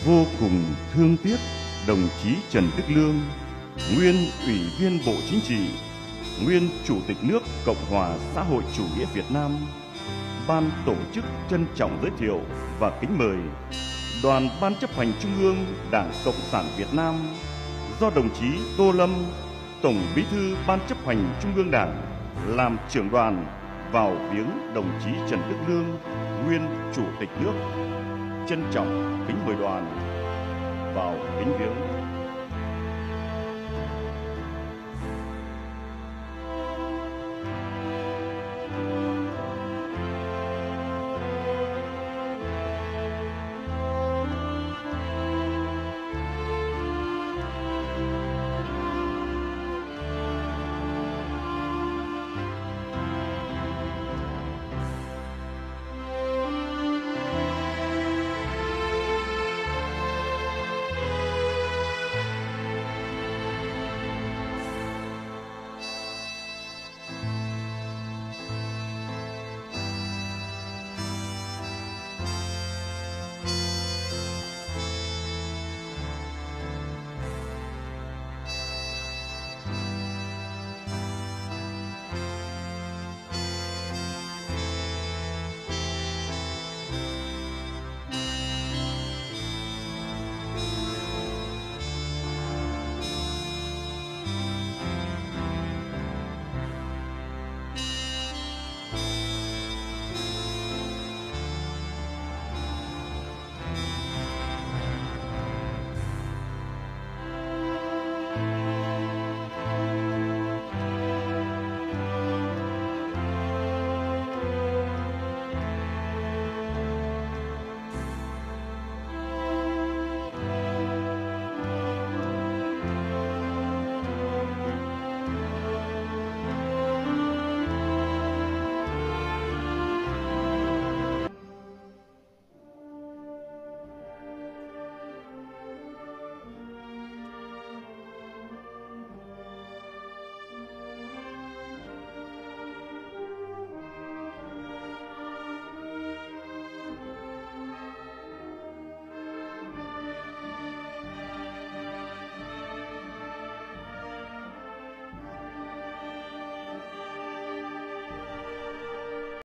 Vô cùng thương tiếc đồng chí Trần Đức Lương, nguyên Ủy viên Bộ Chính trị, nguyên Chủ tịch nước Cộng hòa xã hội chủ nghĩa Việt Nam. Ban tổ chức trân trọng giới thiệu và kính mời Đoàn Ban chấp hành Trung ương Đảng Cộng sản Việt Nam do đồng chí Tô Lâm, Tổng Bí thư Ban chấp hành Trung ương Đảng làm trưởng đoàn vào viếng đồng chí Trần Đức Lương, nguyên Chủ tịch nước. Trân trọng kính mời đoàn vào kính viếng.